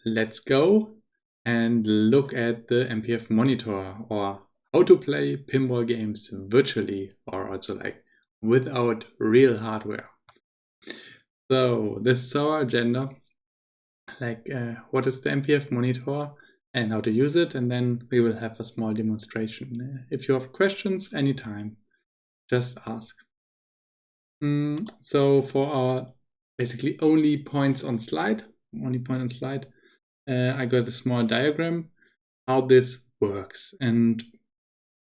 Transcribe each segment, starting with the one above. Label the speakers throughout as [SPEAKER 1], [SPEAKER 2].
[SPEAKER 1] let's go and look at the MPF Monitor, or how to play pinball games virtually, or also like without real hardware. So this is our agenda, like what is the MPF Monitor and how to use it, and then we will have a small demonstration. If you have questions anytime, just ask. So for our basically only point on slide, I got a small diagram how this works. And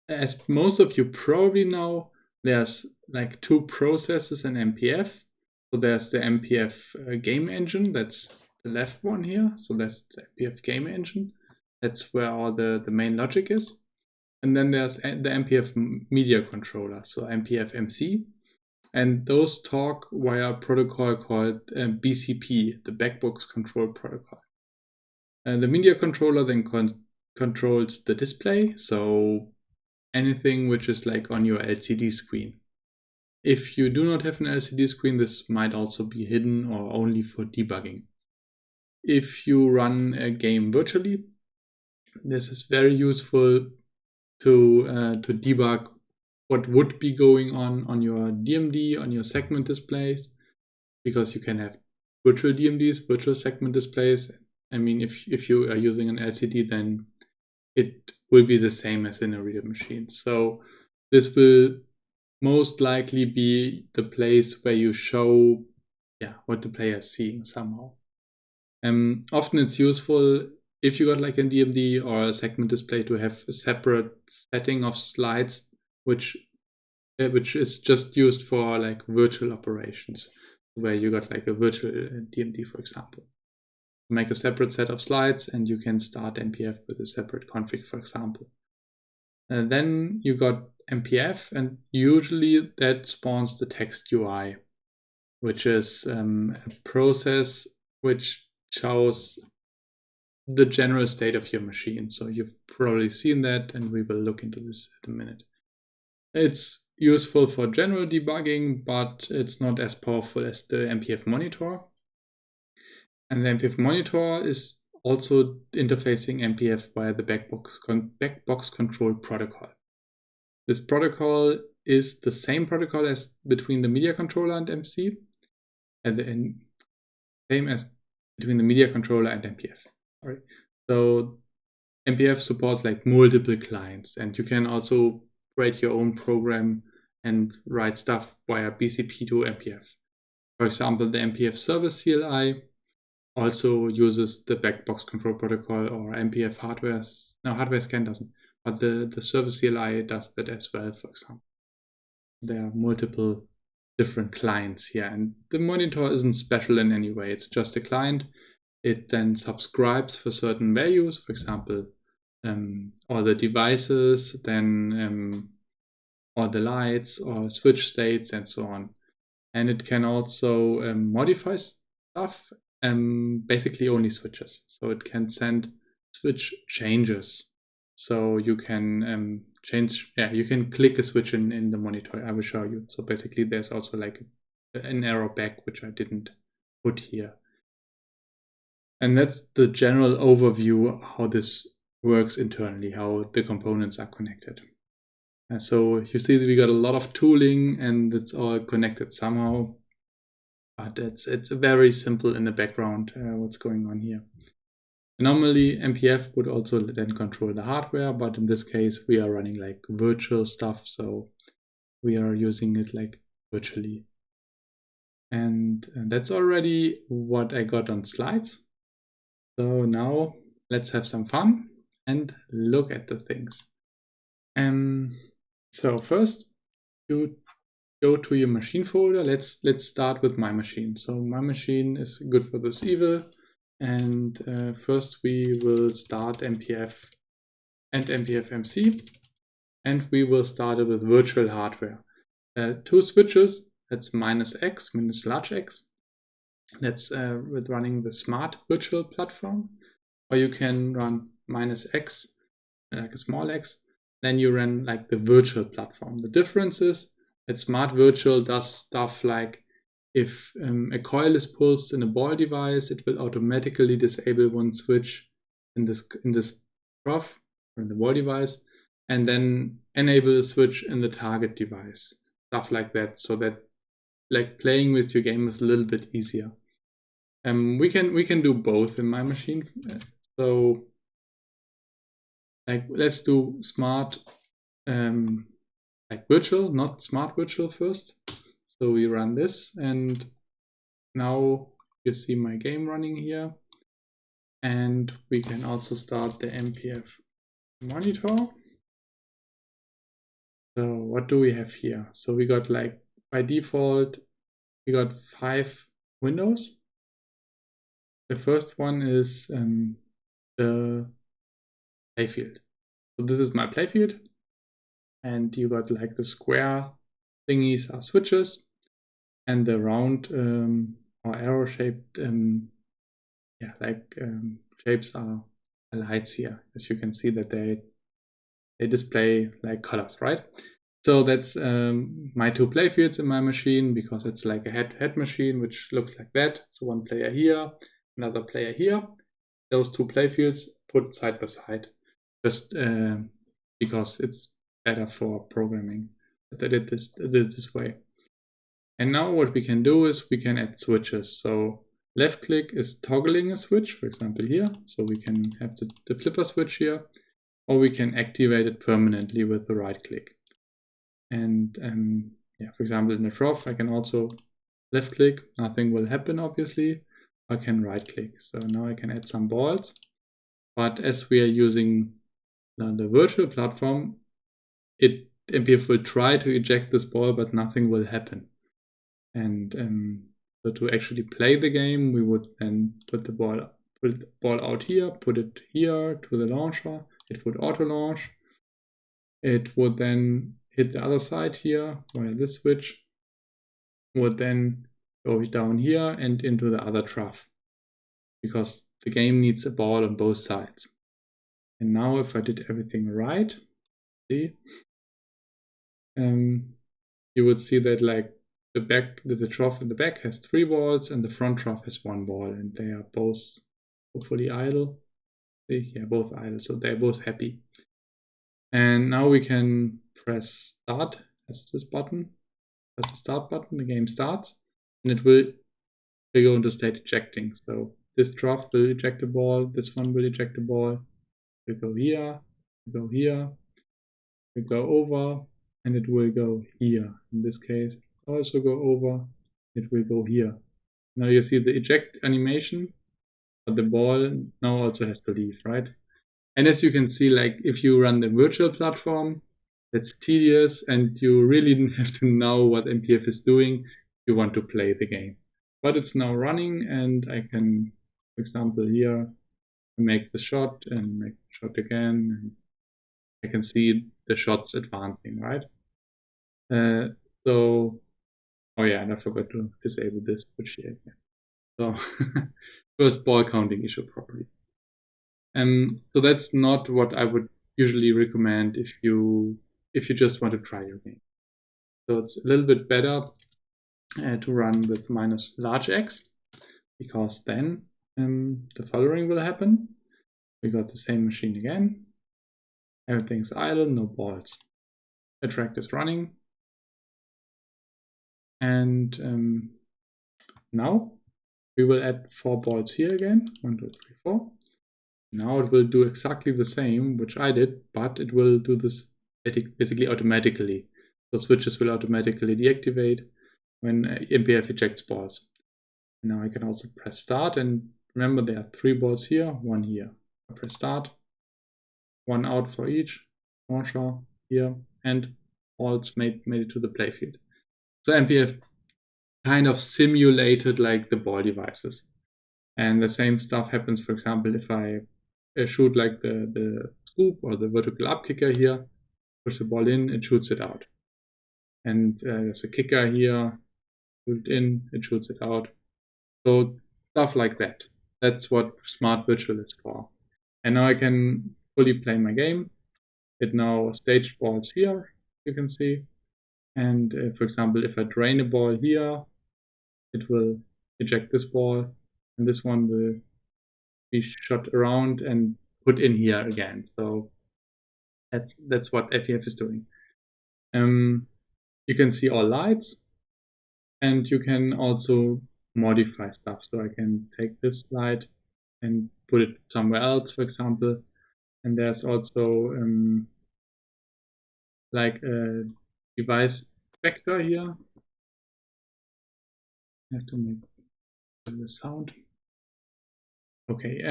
[SPEAKER 1] as most of you probably know, there's like two processes in MPF. So there's the MPF game engine, that's the left one here. So that's the MPF game engine. That's where all the main logic is. And then there's the MPF media controller, so MPF MC. And those talk via a protocol called BCP, the Backbox Control Protocol. The media controller then controls the display, so anything which is like on your LCD screen. If you do not have an LCD screen, this might also be hidden or only for debugging. If you run a game virtually, this is very useful to debug what would be going on your DMD, on your segment displays, because you can have virtual DMDs, virtual segment displays. I mean, if you are using an LCD, then it will be the same as in a real machine. So this will most likely be the place where you show what the player is seeing somehow. Often it's useful if you got like a DMD or a segment display to have a separate setting of slides which is just used for like virtual operations, where you got like a virtual DMD, for example. Make a separate set of slides and you can start MPF with a separate config, for example. Then you got MPF, and usually that spawns the text UI, which is a process which shows the general state of your machine. So you've probably seen that, and we will look into this in a minute. It's useful for general debugging, but it's not as powerful as the MPF Monitor. And the MPF Monitor is also interfacing MPF via the Backbox Control Protocol. This protocol is the same protocol as between the media controller and MC, and same as between the media controller and MPF. Sorry. So MPF supports like multiple clients, and you can also create your own program and write stuff via BCP to MPF. For example, the MPF service CLI also uses the Backbox Control Protocol, or MPF hardware scan doesn't, but the service CLI does that as well, for example. There are multiple different clients here, and the monitor isn't special in any way. It's just a client. It then subscribes for certain values, for example, all the devices, then all the lights or switch states and so on. And it can also modify stuff, basically only switches. So it can send switch changes. So you can you can click a switch in the monitor. I will show you. So basically there's also like an arrow back, which I didn't put here. And that's the general overview how this works internally, how the components are connected. So you see that we got a lot of tooling and it's all connected somehow, but it's very simple in the background what's going on here. Normally MPF would also then control the hardware, but in this case we are running like virtual stuff, so we are using it like virtually. And that's already what I got on slides. So now let's have some fun and look at the things. So first you go to your machine folder. Let's start with my machine. So my machine is good for this evil, and first we will start MPF and MPF MC, and we will start it with virtual hardware. Two switches, that's -X, minus large X. That's with running the smart virtual platform, or you can run -X, like a small x, then you run like the virtual platform. The difference is that smart virtual does stuff like if a coil is pulsed in a ball device, it will automatically disable one switch in this trough or in the ball device, and then enable a switch in the target device. Stuff like that, so that like playing with your game is a little bit easier. We can do both in my machine. So like let's do smart like virtual, not smart virtual first. So we run this, and now you see my game running here. And we can also start the MPF Monitor. So what do we have here? So we got, like, by default, we got 5 windows. The first one is the playfield. So this is my playfield, and you got like the square thingies are switches, and the round or arrow shaped shapes are lights here. As you can see that they display like colors, right? So that's my 2 playfields in my machine, because it's like a head machine which looks like that. So one player here, another player here. Those 2 playfields put side by side, just because it's better for programming. But I did this way. And now what we can do is we can add switches. So left click is toggling a switch, for example here. So we can have the flipper switch here, or we can activate it permanently with the right click. And yeah, for example, in the trough, I can also left click, nothing will happen obviously. I can right click. So now I can add some balls. But as we are using the virtual platform, MPF will try to eject this ball, but nothing will happen. And so to actually play the game, we would then put the ball out here, put it here to the launcher. It would auto launch. It would then hit the other side here, while this switch would then go down here and into the other trough, because the game needs a ball on both sides. And now if I did everything right, see, you would see that like the trough in the back has 3 balls and the front trough has 1 ball, and they are both hopefully idle. See, yeah, both idle, so they're both happy. And now we can press start as this button. Press the start button, the game starts, and it will go into state ejecting. So this trough will eject a ball, this one will eject a ball. We go here, we go here, we go over, and it will go here. In this case, also go over, it will go here. Now you see the eject animation, but the ball now also has to leave, right? And as you can see, like if you run the virtual platform, that's tedious, and you really have to know what MPF is doing if you want to play the game. But it's now running, and I can, for example, here make the shot and make the shot again, and I can see the shots advancing, right? So, oh yeah, and I forgot to disable this switch here again. So, first ball counting issue properly. So that's not what I would usually recommend if you just want to try your game. So it's a little bit better to run with minus large X, because then the following will happen. We got the same machine again. Everything's idle, no balls. The track is running. And now we will add 4 balls here again. 1, 2, 3, 4. Now it will do exactly the same, which I did, but it will do this basically automatically. So switches will automatically deactivate when MPF ejects balls. Now I can also press start, and remember there are 3 balls here, 1 here. I press start, 1 out for each, launcher here, and balls made it to the playfield. So MPF kind of simulated like the ball devices. And the same stuff happens, for example, if I shoot like the scoop or the vertical up kicker here, push the ball in, it shoots it out. And there's a kicker here, shoot it in, it shoots it out. So stuff like that. That's what Smart Virtual is for. And now I can fully play my game. It now staged balls here, you can see. And for example, if I drain a ball here, it will eject this ball, and this one will be shot around and put in here again. So that's what MPF is doing. You can see all lights, and you can also modify stuff. So I can take this light and put it somewhere else, for example. And there's also like a device vector here. I have to make the sound. Okay,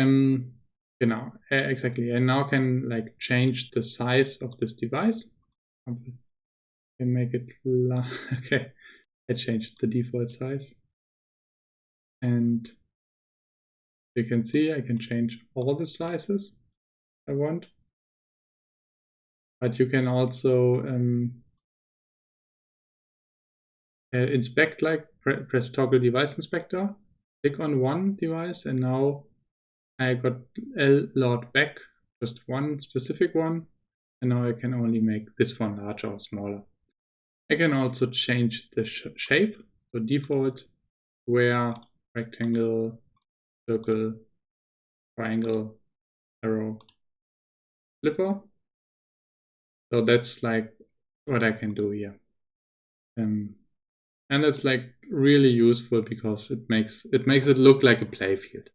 [SPEAKER 1] exactly. I now can like change the size of this device. I can make it okay. I changed the default size, and you can see I can change all the sizes I want. But you can also inspect, like press toggle device inspector, click on one device, and now I got allowed back just one specific one, and now I can only make this one larger or smaller. I can also change the shape, so default, square, rectangle, circle, triangle, arrow, flipper. So that's like what I can do here. And that's like really useful because it makes it look like a playfield.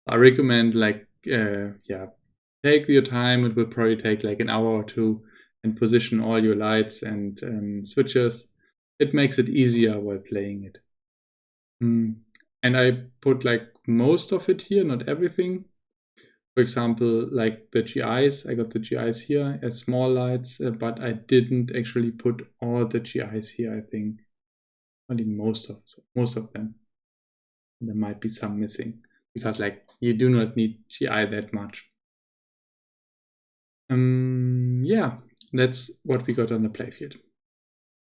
[SPEAKER 1] I recommend like take your time. It will probably take like an hour or two, and position all your lights and switches. It makes it easier while playing it. And I put like most of it here, not everything. For example, like the GIs, I got the GIs here as small lights, but I didn't actually put all the GIs here. I think only most of them. There might be some missing because like you do not need GI that much. Yeah, that's what we got on the playfield.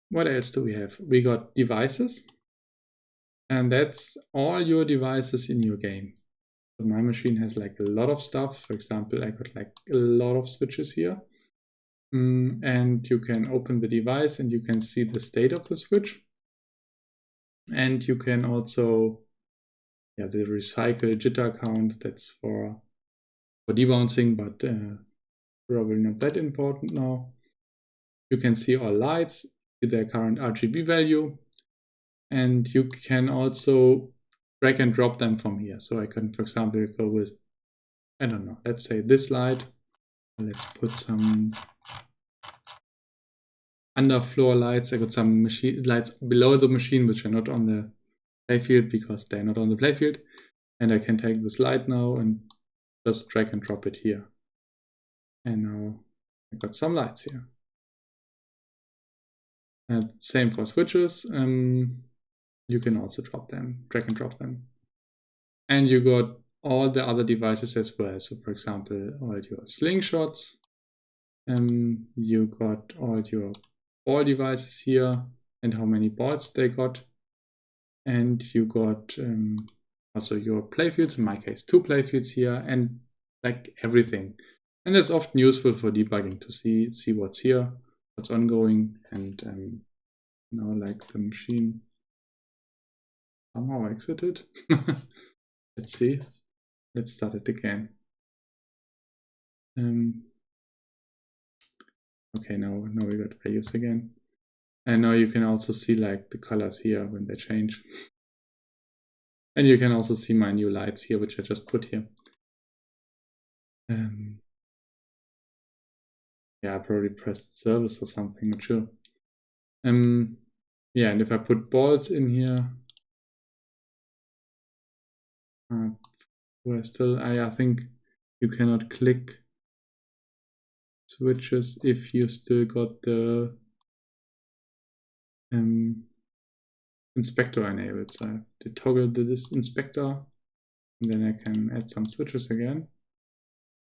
[SPEAKER 1] What else do we have? We got devices, and that's all your devices in your game. So my machine has like a lot of stuff. For example, I got like a lot of switches here. And you can open the device and you can see the state of the switch. And you can also, the recycle jitter count, that's for debouncing, but probably not that important now. You can see all lights, see their current RGB value, and you can also drag and drop them from here. So I can, for example, go with, I don't know, let's say this light. Let's put some underfloor lights. I got some machine lights below the machine which are not on the playfield because they're not on the playfield. And I can take this light now and just drag and drop it here. And now I got some lights here. And same for switches. You can also drop them, drag and drop them. And you got all the other devices as well. So for example, all your slingshots. You got all your ball devices here and how many balls they got. And you got also your playfields, in my case 2 playfields here, and like everything. And that's often useful for debugging to see what's here, what's ongoing, and now like the machine somehow exited. Let's see. Let's start it again. Okay, now we got values again. And now you can also see like the colors here when they change. And you can also see my new lights here, which I just put here. Yeah, I probably pressed service or something, not sure. Yeah, and if I put balls in here, I think you cannot click switches if you still got the inspector enabled. So I have to toggle this inspector, and then I can add some switches again.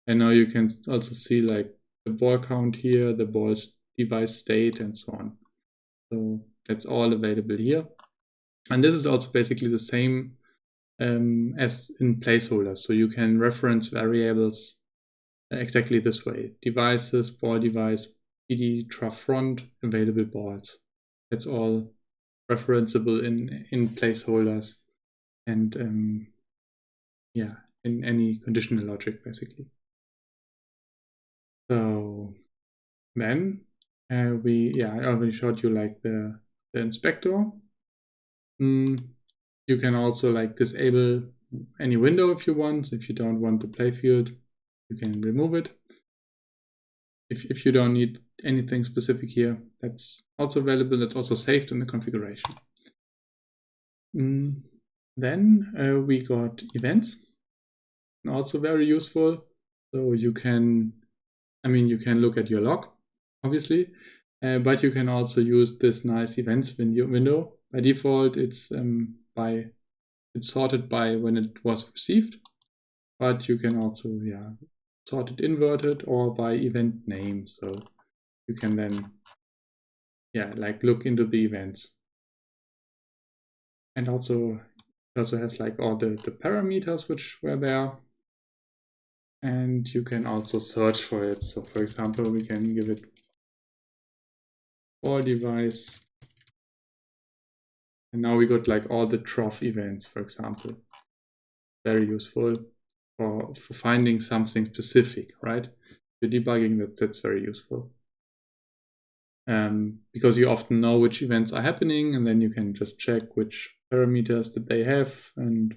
[SPEAKER 1] And now you can also see like the ball count here, the ball's device state, and so on. So that's all available here. And this is also basically the same as in placeholders. So you can reference variables exactly this way. Devices, ball device, PD, trough front, available balls. That's all referenceable in placeholders and yeah, in any conditional logic basically. So then I already showed you like the inspector. You can also like disable any window if you want. If you don't want the playfield, you can remove it. If you don't need anything specific here, that's also available. That's also saved in the configuration. Then we got events, also very useful. So you can, you can look at your log, obviously, but you can also use this nice events window. By default, it's sorted by when it was received, but you can also sort it inverted or by event name. So you can then like look into the events. And also it also has like all the parameters which were there. And you can also search for it. So for example, we can give it all device. And now we got like all the trough events, for example. Very useful for finding something specific, right? For debugging, that's very useful. Because you often know which events are happening, and then you can just check which parameters that they have. And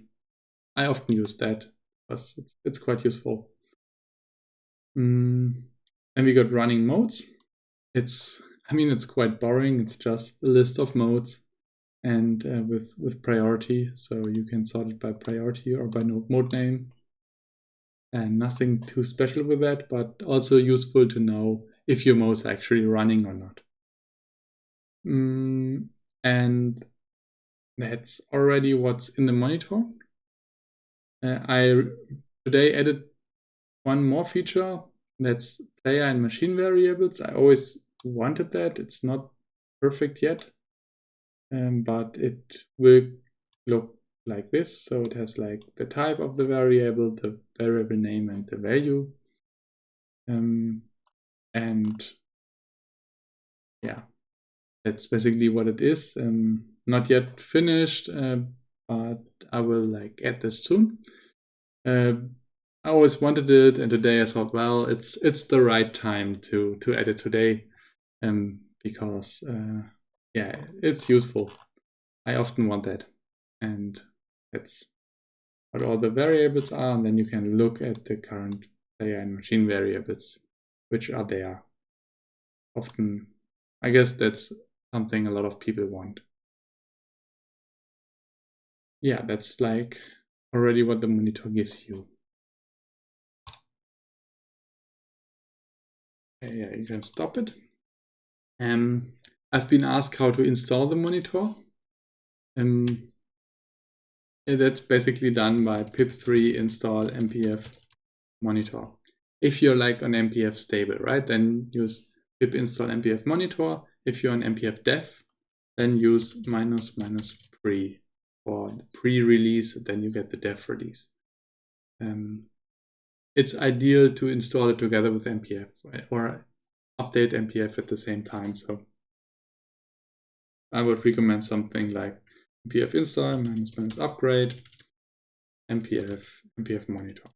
[SPEAKER 1] I often use that because it's quite useful. And we got running modes. It's quite boring. It's just a list of modes and with priority. So you can sort it by priority or by mode name. And nothing too special with that, but also useful to know if your mode is actually running or not. And that's already what's in the monitor. I today added one more feature, that's player and machine variables. I always wanted that. It's not perfect yet, but it will look like this. So it has like the type of the variable, the variable name, and the value. And yeah, that's basically what it is. Not yet finished, but I will like add this soon. I always wanted it, and today I thought, well, it's the right time to add it today, because it's useful. I often want that, and that's what all the variables are, and then you can look at the current player and machine variables, which are there. Often, I guess that's something a lot of people want. Yeah, that's like already what the monitor gives you. Yeah, you can stop it. I've been asked how to install the monitor. That's basically done by pip3 install MPF Monitor. If you're like on MPF stable, right, then use pip install MPF Monitor. If you're on MPF dev, then use --pre for the pre-release, then you get the dev release. It's ideal to install it together with MPF or update MPF at the same time. So I would recommend something like MPF install --upgrade MPF Monitor.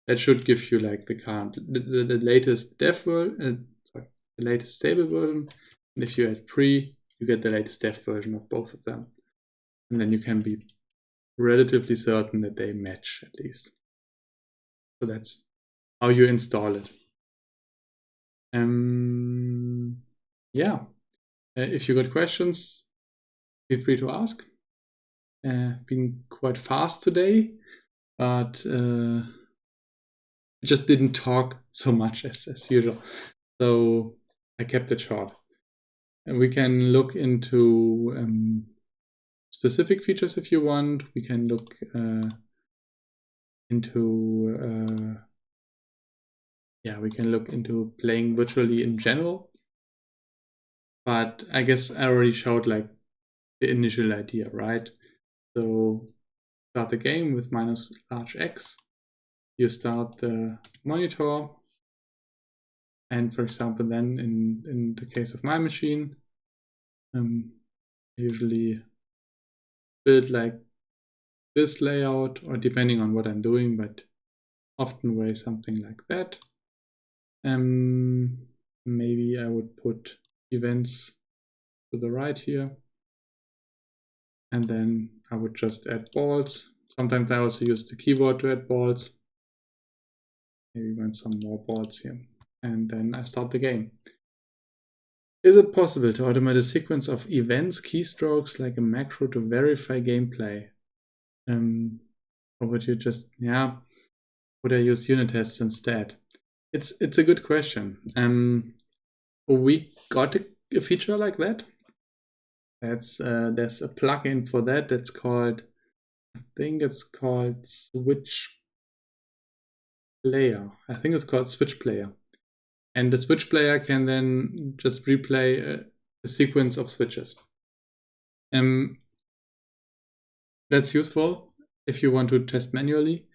[SPEAKER 1] That should give you like the latest dev version, the latest stable version. And if you add pre, you get the latest dev version of both of them. And then you can be relatively certain that they match at least. So that's how you install it. If you got questions, feel free to ask. Been quite fast today, but I just didn't talk so much as usual. So I kept it short. And we can look into specific features if you want. We can look into playing virtually in general. But I guess I already showed like the initial idea, right? So start the game with -X. You start the monitor, and for example, then in the case of my machine, usually build like this layout, or depending on what I'm doing, but often way something like that. Maybe I would put events to the right here, and then I would just add balls. Sometimes I also use the keyboard to add balls. Maybe want some more balls here, and then I start the game. Is it possible to automate a sequence of events, keystrokes, like a macro to verify gameplay? Or would you just, would I use unit tests instead? It's a good question. We got a feature like that. There's a plugin for that. That's called, I think it's called Switch Player. I think it's called Switch Player. And the Switch Player can then just replay a sequence of switches. That's useful if you want to test manually.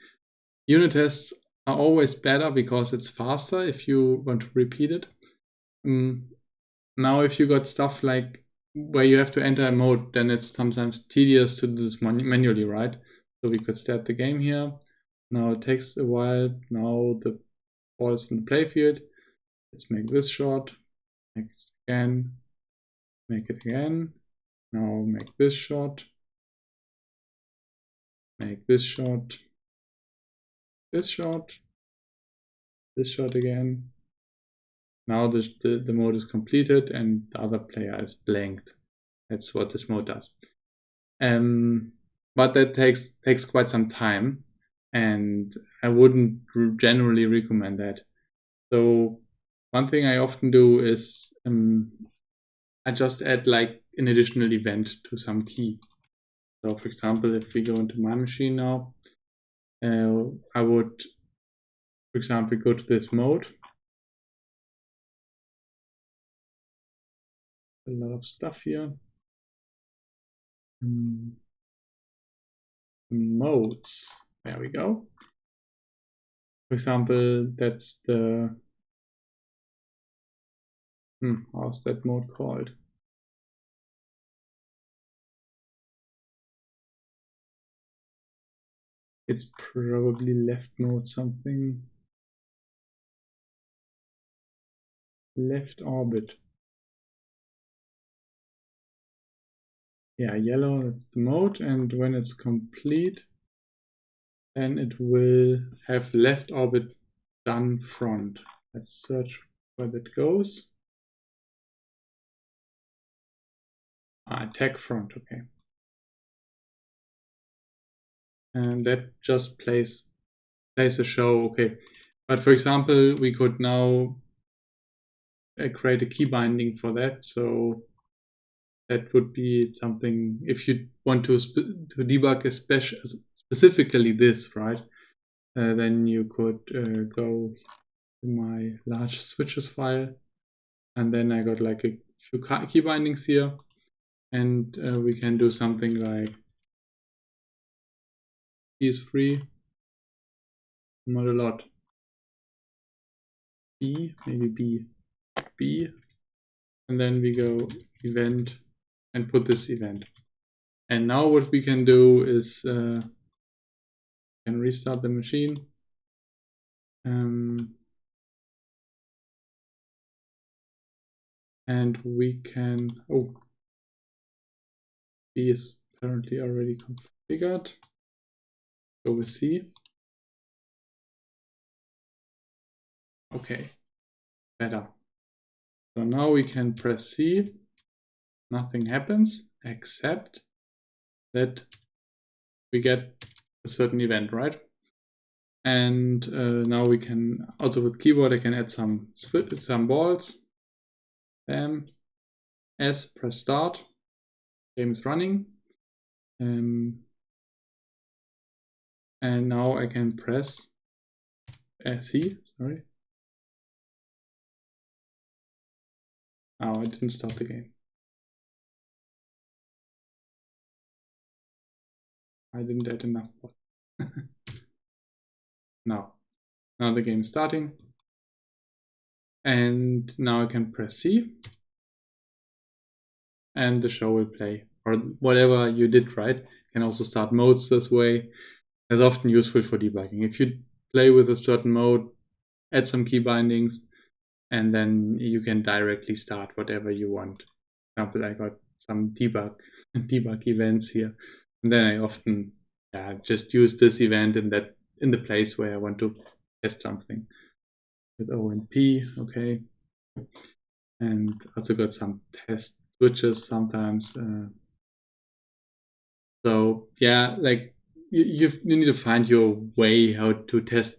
[SPEAKER 1] Unit tests are always better because it's faster if you want to repeat it. Now, if you got stuff like where you have to enter a mode, then it's sometimes tedious to do this manually, right? So we could start the game here. Now it takes a while. Now the ball is in the playfield. Let's make this short. Make it again. Make it again. Now make this short. Make this short. This short. This short again. Now the mode is completed and the other player is blanked. That's what this mode does. But that takes quite some time, and I wouldn't generally recommend that. So one thing I often do is I just add like an additional event to some key. So for example, if we go into my machine now, I would, for example, go to this mode. A lot of stuff here. Modes. There we go. For example, that's the how's that mode called? It's probably left mode something. Left orbit. Yeah, yellow, that's the mode, and when it's complete, then it will have left orbit done front. Let's search where that goes. Tag front, okay. And that just plays a show, okay. But for example, we could now create a key binding for that, so that would be something if you want to debug specifically this, right? Then you could go to my large switches file, and then I got like a few key bindings here, and we can do something like key is free, not a lot. B, maybe B, and then we go event and put this event. And now what we can do is can restart the machine. And we can, B is apparently already configured. Go with C. Okay, better. So now we can press C. Nothing happens except that we get a certain event, right? And now we can also with keyboard I can add some balls. Bam. S, press start. Game is running. And now I can press C. Sorry. Oh, I didn't start the game. I didn't add enough. Now the game is starting. And now I can press C. and the show will play, or whatever you did, right? You can also start modes this way. It's often useful for debugging. If you play with a certain mode, add some key bindings, and then you can directly start whatever you want. For example, I got some debug events here, and then I often just use this event in the place where I want to test something with O and P. Okay, and also got some test switches sometimes. So yeah, like you need to find your way how to test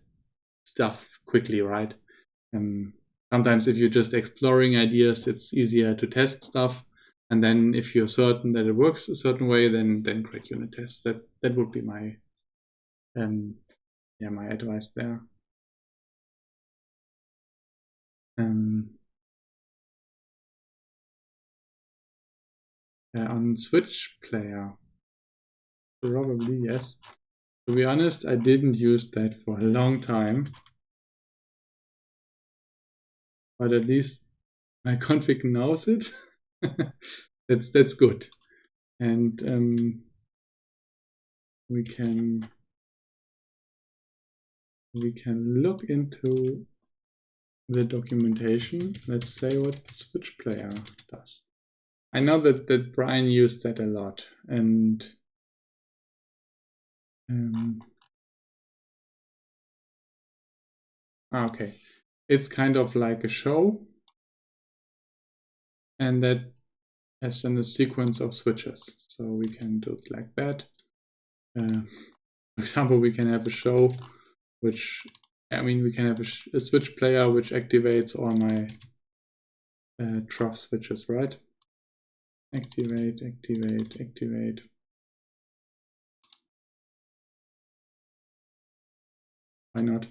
[SPEAKER 1] stuff quickly, right? Sometimes if you're just exploring ideas, it's easier to test stuff. And then if you're certain that it works a certain way, then create unit tests. That would be my my advice there. On Switch Player, probably yes. To be honest, I didn't use that for a long time, but at least my config knows it. That's good, and we can look into the documentation. Let's say what Switch Player does. I know that Brian used that a lot, and okay, it's kind of like a show, and that has then a sequence of switches. So we can do it like that. For example, we can have a show which, we can have a switch player which activates all my trough switches, right? Activate, activate, activate. Why not?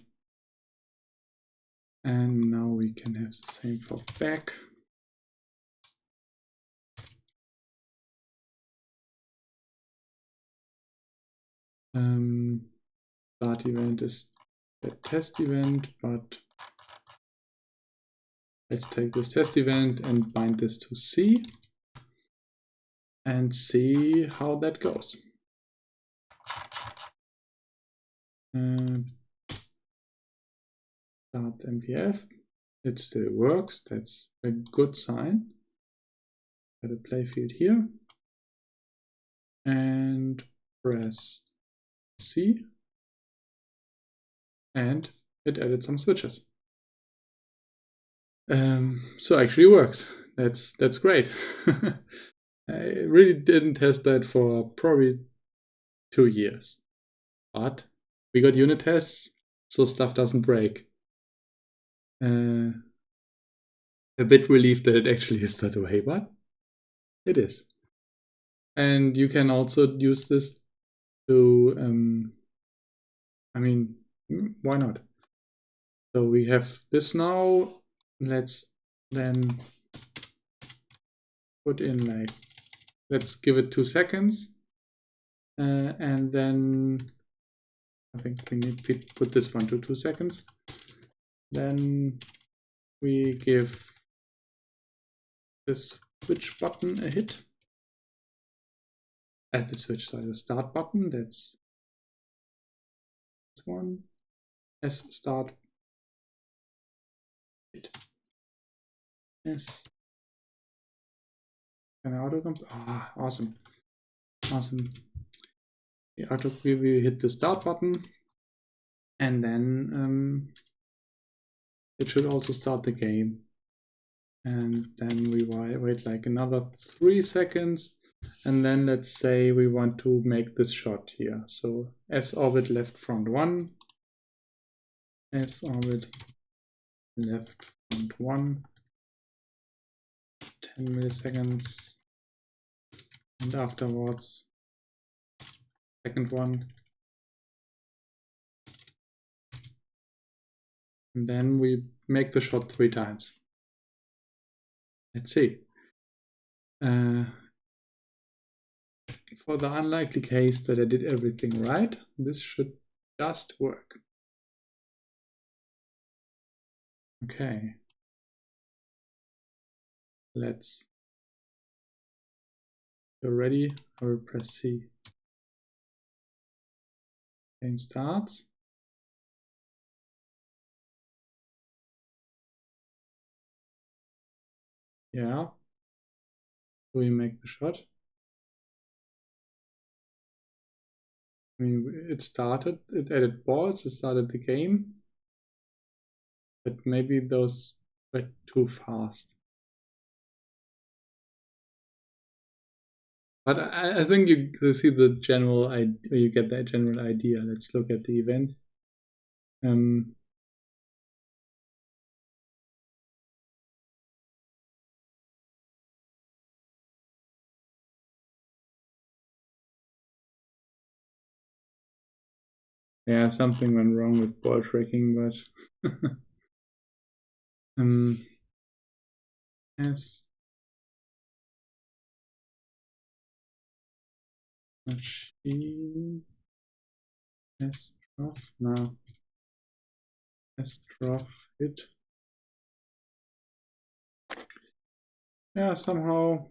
[SPEAKER 1] And now we can have the same for back. Start event is the test event, but let's take this test event and bind this to C and see how that goes. Start MPF. It still works. That's a good sign. Got a play field here and press C, and it added some switches. So actually works. That's great. I really didn't test that for probably 2 years, but we got unit tests, so stuff doesn't break. A bit relieved that it actually is that way, but it is. And you can also use this to, why not? So we have this now. Let's then put in let's give it 2 seconds. And then I think we need to put this one to 2 seconds. Then we give this switch button a hit. At the switch, so the start button, that's this one. S start. Hit. Yes. Can I auto complete? Ah, awesome. Awesome. The auto preview hit the start button, and then it should also start the game. And then we wait like another 3 seconds, and then let's say we want to make this shot here. So S orbit left front 1, S orbit left front 1, 10 milliseconds, and afterwards second one, and then we make the shot 3 times. Let's see. For the unlikely case that I did everything right, this should just work. Okay. Let's You're ready, I will press C. Game starts. Yeah. Do we make the shot? I mean, it started, it added balls, it started the game. But maybe those were too fast. But I think you see the general idea, you get that general idea. Let's look at the events. Yeah, something went wrong with ball tracking, but S machine S trough now S trough hit. Yeah, somehow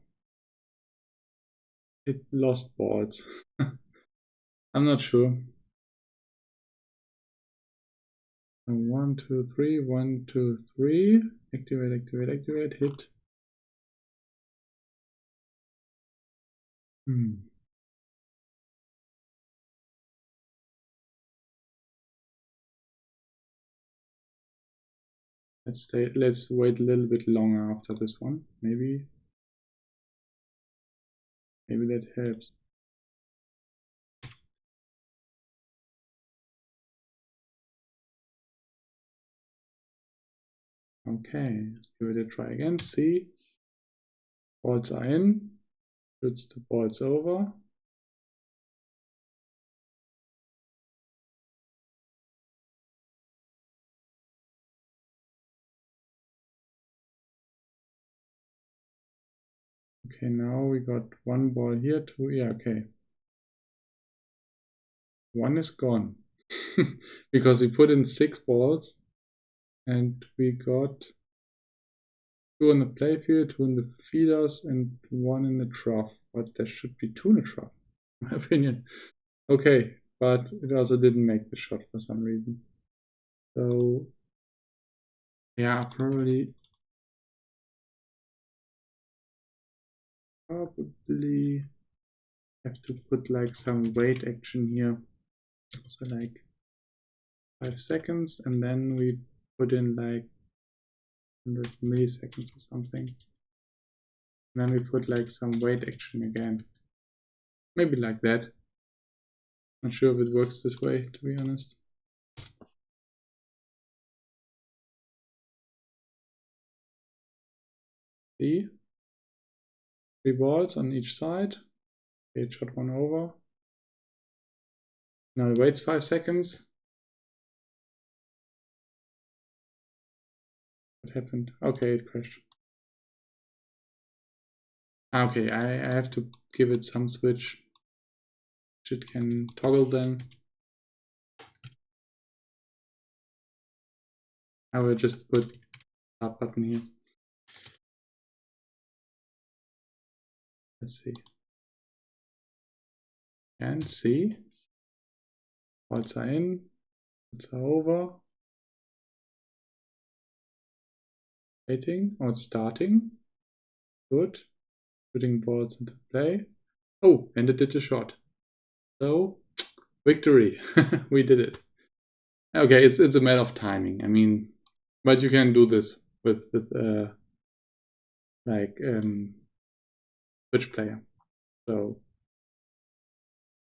[SPEAKER 1] it lost balls. I'm not sure. 1, 2, 3, 1, 2, 3. Activate, activate, activate, hit. Let's wait a little bit longer after this one. Maybe that helps. Okay, let's give it a try again. See, balls are in. Shoots the balls over. Okay, now we got one ball here, two, yeah, okay. One is gone because we put in 6 balls and we got 2 in the playfield, 2 in the feeders, and 1 in the trough. But there should be 2 in the trough, in my opinion. Okay, but it also didn't make the shot for some reason. So, yeah, probably have to put like some wait action here. So like 5 seconds, and then we put in like 100 milliseconds or something. And then we put like some wait action again. Maybe like that. Not sure if it works this way, to be honest. See? 3 balls on each side. Okay, it shot 1 over. Now it waits 5 seconds. What happened? Okay, it crashed. Okay, I have to give it some switch. It can toggle them. I will just put start button here. Let's see. And see. Balls are in. Balls are over. Waiting. Or it's starting. Good. Putting balls into play. Oh, and it did a shot. So, victory. We did it. Okay, it's a matter of timing. I mean, but you can do this with like Switch player. So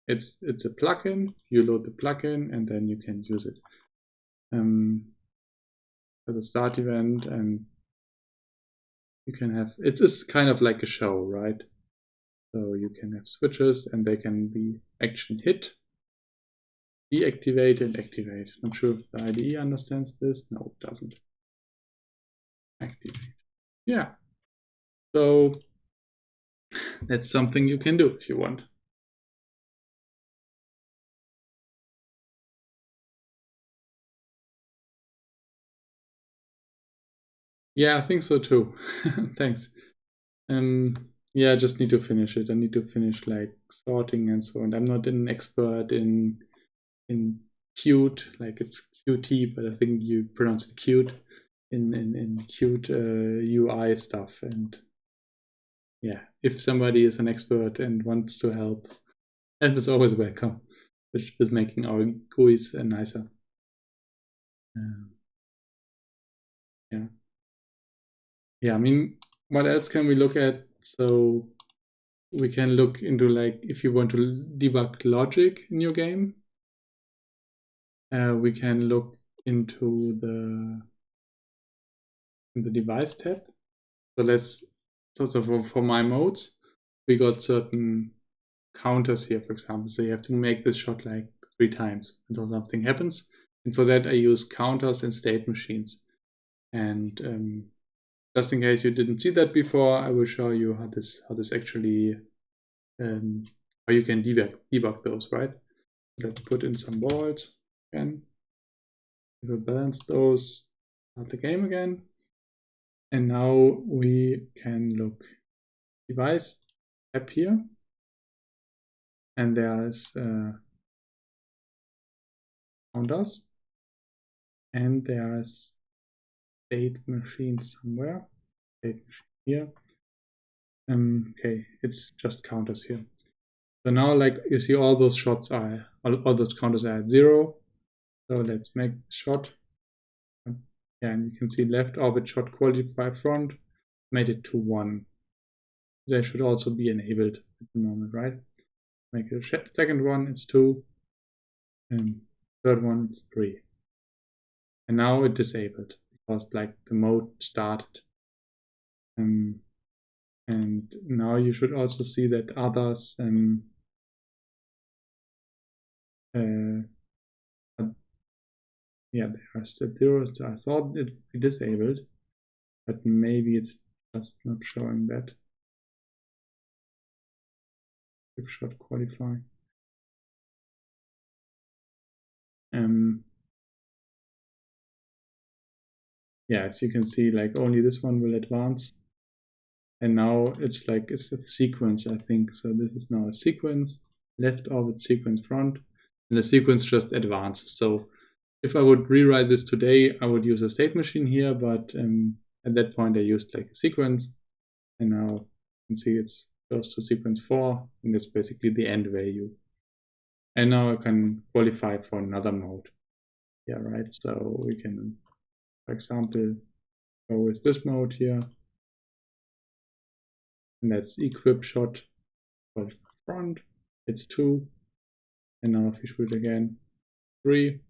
[SPEAKER 1] it's a plugin. You load the plugin and then you can use it for the start event, and you can have it's kind of like a show, right? So you can have switches and they can be action hit, deactivate, and activate. Not sure if the IDE understands this. No, it doesn't. Activate. Yeah. So that's something you can do if you want. Yeah, I think so too. Thanks. Yeah, I just need to finish it. I need to finish like sorting and so on. I'm not an expert in Qt, like it's Qt, but I think you pronounce it cute in Qt UI stuff. And yeah, if somebody is an expert and wants to help, help is always welcome, which is making our GUIs nicer. Yeah. Yeah, I mean, what else can we look at? So we can look into like if you want to debug logic in your game. We can look into the device tab. So let's for my modes, we got certain counters here, for example. So you have to make this shot like 3 times until something happens. And for that, I use counters and state machines. And just in case you didn't see that before, I will show you how this actually how you can debug those, right? Let's put in some balls again. We will balance those, start the game again. And now we can look device tab here. And there's counters. And there's state machine somewhere. State machine here. Okay, it's just counters here. So now, like you see, all those shots are all those counters are at 0. So let's make the shot. Yeah, and you can see left orbit shot qualify front made it to 1. They should also be enabled at the moment, right? Make it a second one, it's 2. And third one, it's 3. And now it disabled because like the mode started. And now you should also see that others yeah, they are still 0. So I thought it would be disabled, but maybe it's just not showing that. If shot qualify. Yeah, as you can see, like only this one will advance. And now it's like it's a sequence, I think. So this is now a sequence, left orbit sequence front, and the sequence just advances. So if I would rewrite this today, I would use a state machine here, but at that point I used like a sequence, and now you can see it's goes to sequence 4, and that's basically the end value. And now I can qualify for another mode. Yeah, right. So we can, for example, go with this mode here. And that's equip shot for front, it's 2. And now if we shoot again, 3.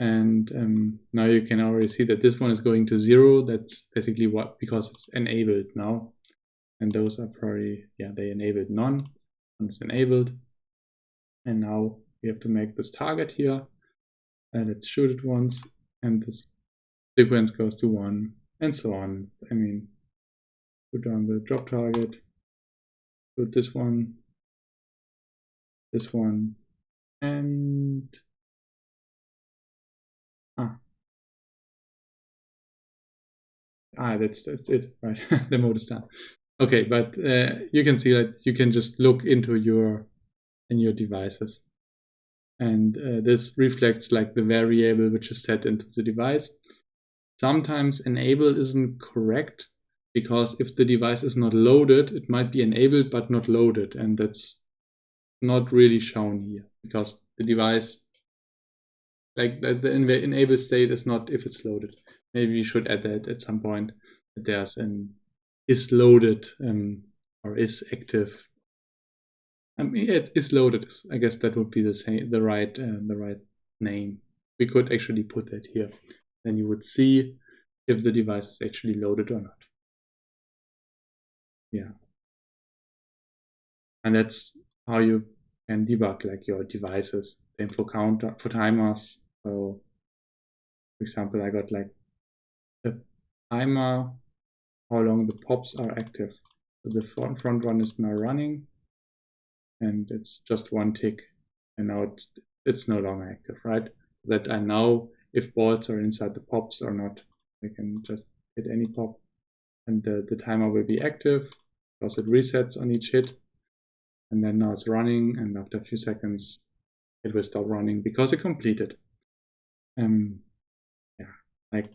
[SPEAKER 1] And now you can already see that this one is going to 0. That's basically what, because it's enabled now. And those are probably, yeah, they enabled none. One is enabled. And now we have to make this target here. And let's shoot it once. And this sequence goes to 1. And so on. I mean, put down the drop target. Shoot this one. This one. And that's it, right? The mode is done. Okay, but you can see that you can just look into your devices, and this reflects like the variable which is set into the device. Sometimes enable isn't correct because if the device is not loaded, it might be enabled but not loaded, and that's not really shown here because the device, like the enable state is not if it's loaded. Maybe we should add that at some point, that there's an is loaded or is active. I mean, it is loaded. I guess that would be the right name. We could actually put that here. Then you would see if the device is actually loaded or not. Yeah, and that's how you can debug like your devices. Same for counter for timers. So, for example, I got like a timer how long the pops are active. So the front one is now running, and it's just 1 tick, and now it's no longer active, right? That I know if balls are inside the pops or not. I can just hit any pop, and the timer will be active. because it resets on each hit, and then now it's running, and after a few seconds it will stop running because it completed. Yeah, like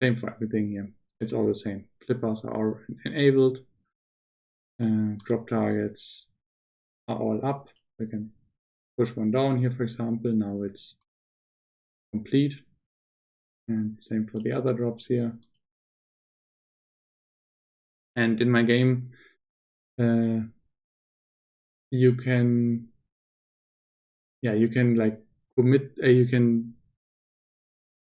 [SPEAKER 1] same for everything here. It's all the same. Flippers are all enabled. Drop targets are all up. We can push one down here, for example. Now it's complete. And same for the other drops here. And in my game, you can like commit, you can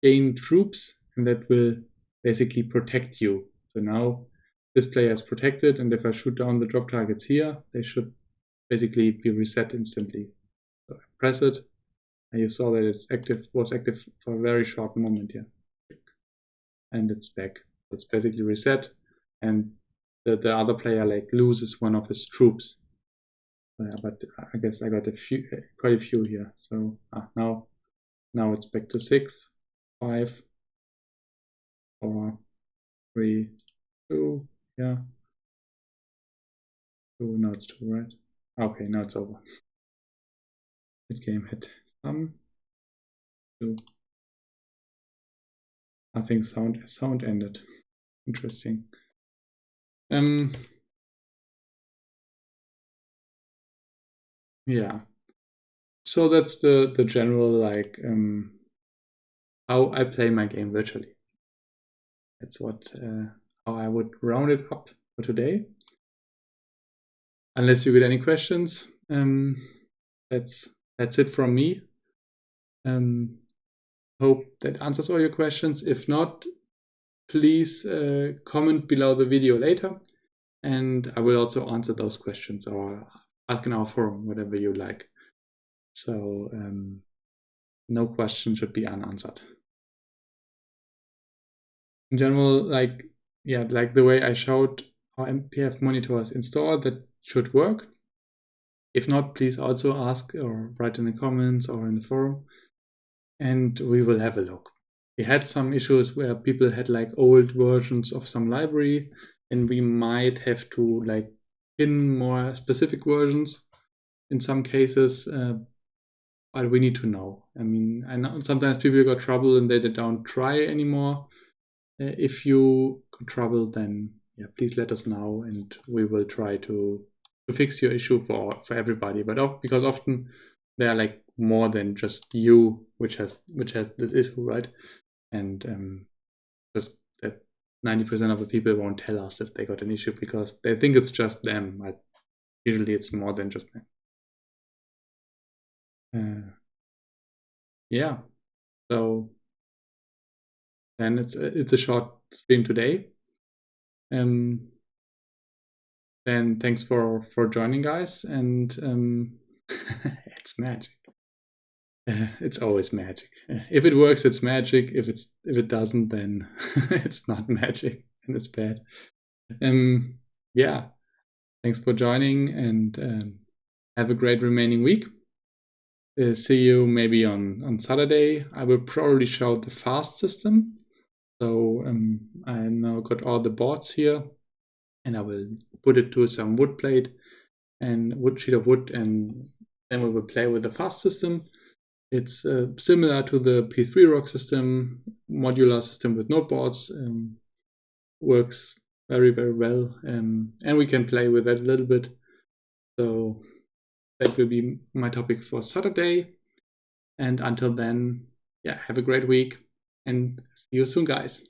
[SPEAKER 1] gain troops, and that will basically protect you. So now this player is protected, and if I shoot down the drop targets here, they should basically be reset instantly. So I press it, and you saw that it's active, was active for a very short moment here, and it's back. So it's basically reset, and the other player like loses one of his troops. But I guess I got quite a few here. So now it's back to 6, 5, 4, 3, 2. Yeah. 2. Now it's 2, right? Okay, now it's over. Mid game hit some. 2. I think sound ended. Interesting. Yeah. So that's the general like how I play my game virtually. That's what how I would round it up for today. Unless you get any questions, that's it from me. Hope that answers all your questions. If not, please comment below the video later, and I will also answer those questions or ask in our forum, whatever you like. So no question should be unanswered. In general, like the way I showed how MPF Monitor is installed, that should work. If not, please also ask or write in the comments or in the forum, and we will have a look. We had some issues where people had like old versions of some library, and we might have to like pin more specific versions in some cases, but we need to know. I mean, I know sometimes people got trouble and they don't try anymore. If you got trouble, then yeah, please let us know, and we will try to fix your issue for everybody. But because often there are like more than just you which has this issue, right? And just that 90% of the people won't tell us if they got an issue because they think it's just them. But usually it's more than just them. Yeah. So then it's a short stream today. Then thanks for joining, guys, and it's magic. It's always magic. If it works, it's magic. If it doesn't, then it's not magic and it's bad. Yeah. Thanks for joining, and have a great remaining week. See you maybe on Saturday. I will probably show the fast system. So I now got all the boards here, and I will put it to some wood plate and sheet of wood, and then we will play with the fast system. It's similar to the P3 Rock system, modular system with noteboards. Works very, very well, and we can play with that a little bit. So that will be my topic for Saturday. And until then, yeah, have a great week and see you soon, guys.